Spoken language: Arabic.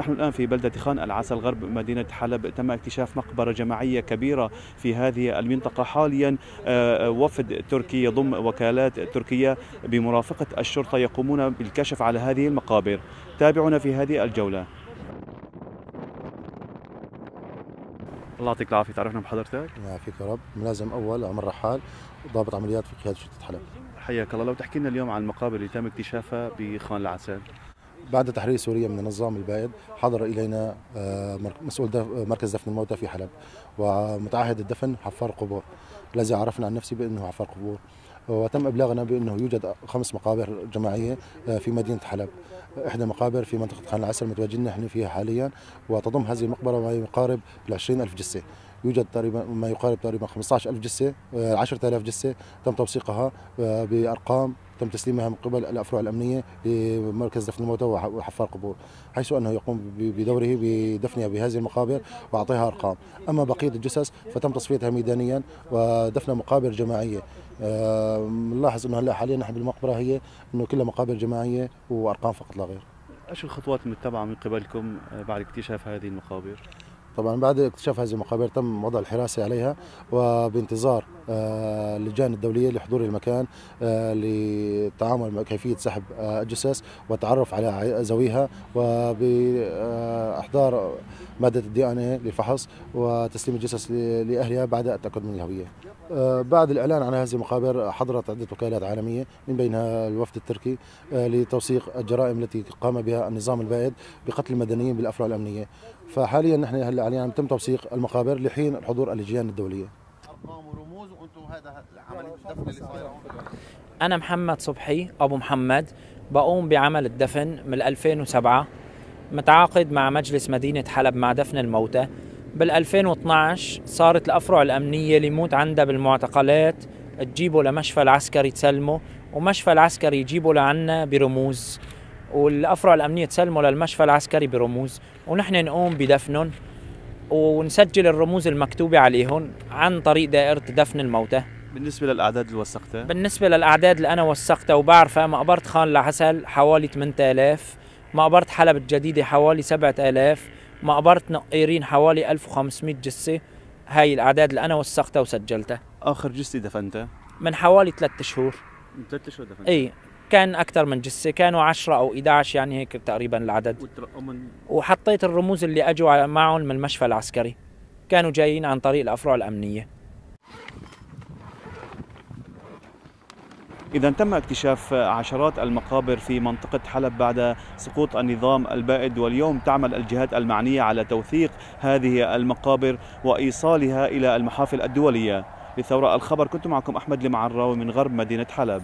نحن الآن في بلدة خان العسل غرب مدينة حلب. تم اكتشاف مقبرة جماعية كبيرة في هذه المنطقة حاليا. وفد تركي يضم وكالات تركية بمرافقة الشرطة يقومون بالكشف على هذه المقابر. تابعونا في هذه الجولة. الله يعطيك العافية، تعرفنا بحضرتك؟ يعافيك يا رب. ملازم أول عمر رحال، ضابط عمليات في قيادة شرطة حلب. حياك الله، لو تحكي لنا اليوم عن المقابر اللي تم اكتشافها بخان العسل. بعد تحرير سوريا من النظام البائد حضر إلينا مسؤول مركز دفن الموتى في حلب ومتعهد الدفن حفار قبور، الذي عرفنا عن نفسي بأنه حفار قبور، وتم إبلاغنا بأنه يوجد 5 مقابر جماعية في مدينة حلب. إحدى المقابر في منطقة خان العسل متواجدين نحن فيها حاليا، وتضم هذه المقبرة ما يقارب 20,000 جثة. يوجد تقريبا ما يقارب تقريبا 15,000 جثة، 10,000 جثة تم توثيقها بأرقام تم تسليمها من قبل الأفرع الأمنية لمركز دفن الموتى وحفار قبور، حيث أنه يقوم بدوره بدفنها بهذه المقابر وأعطيها أرقام. أما بقية الجثث فتم تصفيتها ميدانيا ودفنها مقابر جماعية. نلاحظ أنه هلا حاليا نحن بالمقبرة هي أنه كلها مقابر جماعية وأرقام فقط لا غير. ايش الخطوات المتبعة من قبلكم بعد اكتشاف هذه المقابر؟ طبعا بعد اكتشاف هذه المقابر تم وضع الحراسة عليها، وبانتظار اللجان الدولية لحضور المكان للتعامل مع كيفية سحب الجثث والتعرف على ذويها، وبإحضار مادة الDNA للفحص وتسليم الجثث لأهلها بعد التأكد من الهوية. بعد الإعلان عن هذه المقابر حضرت عدة وكالات عالمية من بينها الوفد التركي لتوثيق الجرائم التي قام بها النظام البائد بقتل المدنيين بالأفرع الأمنية. فحاليا نحن هلا حاليا تم توثيق المقابر لحين حضور اللجان الدولية. ارقام ورموز وانتم هذا عمليه الدفن اللي صايره. أنا محمد صبحي أبو محمد، بقوم بعمل الدفن من 2007، متعاقد مع مجلس مدينة حلب مع دفن الموتى. بال2012 صارت الأفرع الأمنية اللي يموت عندها بالمعتقلات تجيبه لمشفى العسكري تسلمه، ومشفى العسكري يجيبه لعنا برموز، والأفرع الأمنية تسلمه للمشفى العسكري برموز، ونحن نقوم بدفنهم ونسجل الرموز المكتوبة عليهم عن طريق دائرة دفن الموتى. بالنسبة للأعداد اللي وثقتها؟ بالنسبة للأعداد اللي أنا وثقتها وبعرفها، مقبرة خان العسل حوالي 8,000، مقبرة حلب الجديدة حوالي 7,000، مقبرة نقيرين حوالي 1,500 جثة. هاي الأعداد اللي أنا وثقتها وسجلتها. آخر جثة دفنتها؟ من حوالي 3 شهور. من 3 شهور دفنتها؟ إيه، كان أكثر من جثة، كانوا 10 أو 11 يعني هيك تقريبا العدد. وحطيت الرموز اللي أجوا معهم من المشفى العسكري، كانوا جايين عن طريق الأفرع الأمنية. إذا تم اكتشاف عشرات المقابر في منطقة حلب بعد سقوط النظام البائد، واليوم تعمل الجهات المعنية على توثيق هذه المقابر وإيصالها إلى المحافل الدولية. لثورة الخبر كنت معكم أحمد المعراوي من غرب مدينة حلب.